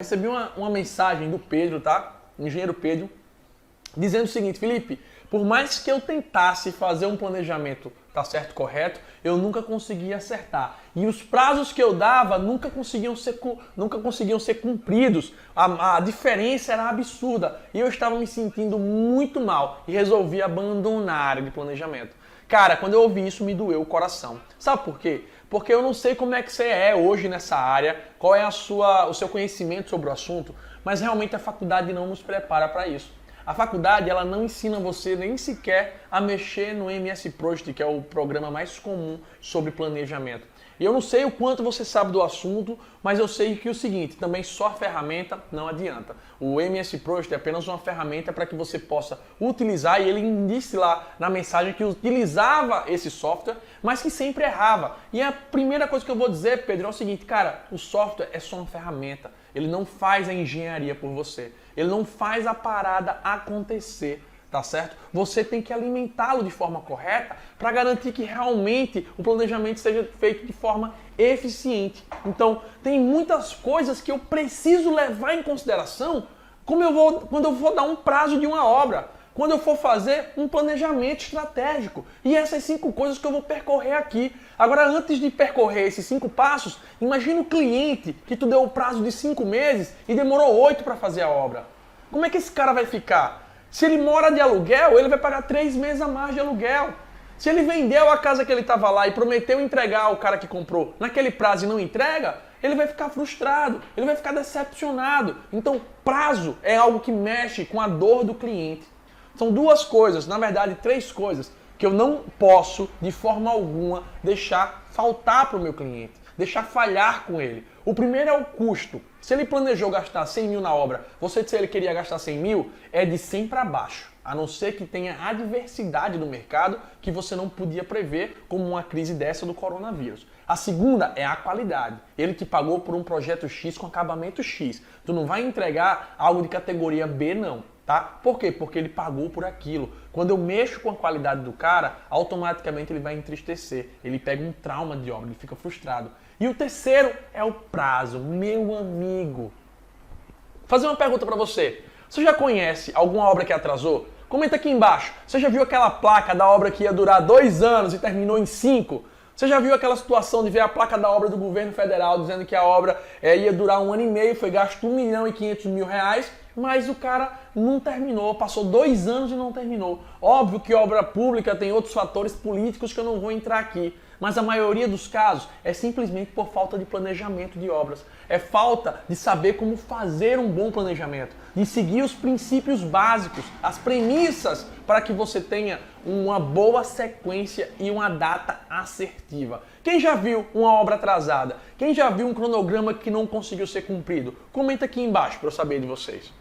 Recebi uma mensagem do Pedro, tá? O engenheiro Pedro, dizendo o seguinte: Felipe, por mais que eu tentasse fazer um planejamento, tá certo, correto, eu nunca conseguia acertar. E os prazos que eu dava nunca conseguiam ser cumpridos. A diferença era absurda. E eu estava me sentindo muito mal e resolvi abandonar a área de planejamento. Cara, quando eu ouvi isso, me doeu o coração. Sabe por quê? Porque eu não sei como é que você é hoje nessa área, qual é o seu conhecimento sobre o assunto, mas realmente a faculdade não nos prepara para isso. A faculdade, ela não ensina você nem sequer a mexer no MS Project, que é o programa mais comum sobre planejamento. E eu não sei o quanto você sabe do assunto, mas eu sei que é o seguinte, também só ferramenta não adianta. O MS Project é apenas uma ferramenta para que você possa utilizar, e ele disse lá na mensagem que utilizava esse software, mas que sempre errava. E a primeira coisa que eu vou dizer, Pedro, é o seguinte, cara, o software é só uma ferramenta. Ele não faz a engenharia por você. Ele não faz a parada acontecer. Tá certo? Você tem que alimentá-lo de forma correta para garantir que realmente o planejamento seja feito de forma eficiente. Então, tem muitas coisas que eu preciso levar em consideração quando eu vou dar um prazo de uma obra, quando eu for fazer um planejamento estratégico. E essas 5 coisas que eu vou percorrer aqui. Agora, antes de percorrer esses 5 passos, imagina o cliente que tu deu o prazo de 5 meses e demorou 8 para fazer a obra. Como é que esse cara vai ficar? Se ele mora de aluguel, ele vai pagar 3 meses a mais de aluguel. Se ele vendeu a casa que ele estava lá e prometeu entregar ao cara que comprou naquele prazo e não entrega, ele vai ficar frustrado, ele vai ficar decepcionado. Então, prazo é algo que mexe com a dor do cliente. São 2 coisas, na verdade 3 coisas, que eu não posso, de forma alguma, deixar faltar para o meu cliente, deixar falhar com ele. O primeiro é o custo. Se ele planejou gastar 100 mil na obra, você disse que ele queria gastar 100 mil, é de 100 para baixo. A não ser que tenha adversidade no mercado que você não podia prever, como uma crise dessa do coronavírus. A segunda é a qualidade. Ele te pagou por um projeto X com acabamento X. Tu não vai entregar algo de categoria B, não. Tá? Por quê? Porque ele pagou por aquilo. Quando eu mexo com a qualidade do cara, automaticamente ele vai entristecer. Ele pega um trauma de obra, ele fica frustrado. E o terceiro é o prazo. Meu amigo, vou fazer uma pergunta para você. Você já conhece alguma obra que atrasou? Comenta aqui embaixo. Você já viu aquela placa da obra que ia durar 2 anos e terminou em 5? Você já viu aquela situação de ver a placa da obra do governo federal dizendo que a obra ia durar 1 ano e meio, foi gasto 1 milhão e 500 mil reais, mas o cara não terminou, passou 2 anos e não terminou. Óbvio que obra pública tem outros fatores políticos que eu não vou entrar aqui, mas a maioria dos casos é simplesmente por falta de planejamento de obras. É falta de saber como fazer um bom planejamento, de seguir os princípios básicos, as premissas para que você tenha uma boa sequência e uma data assertiva. Quem já viu uma obra atrasada? Quem já viu um cronograma que não conseguiu ser cumprido? Comenta aqui embaixo para eu saber de vocês.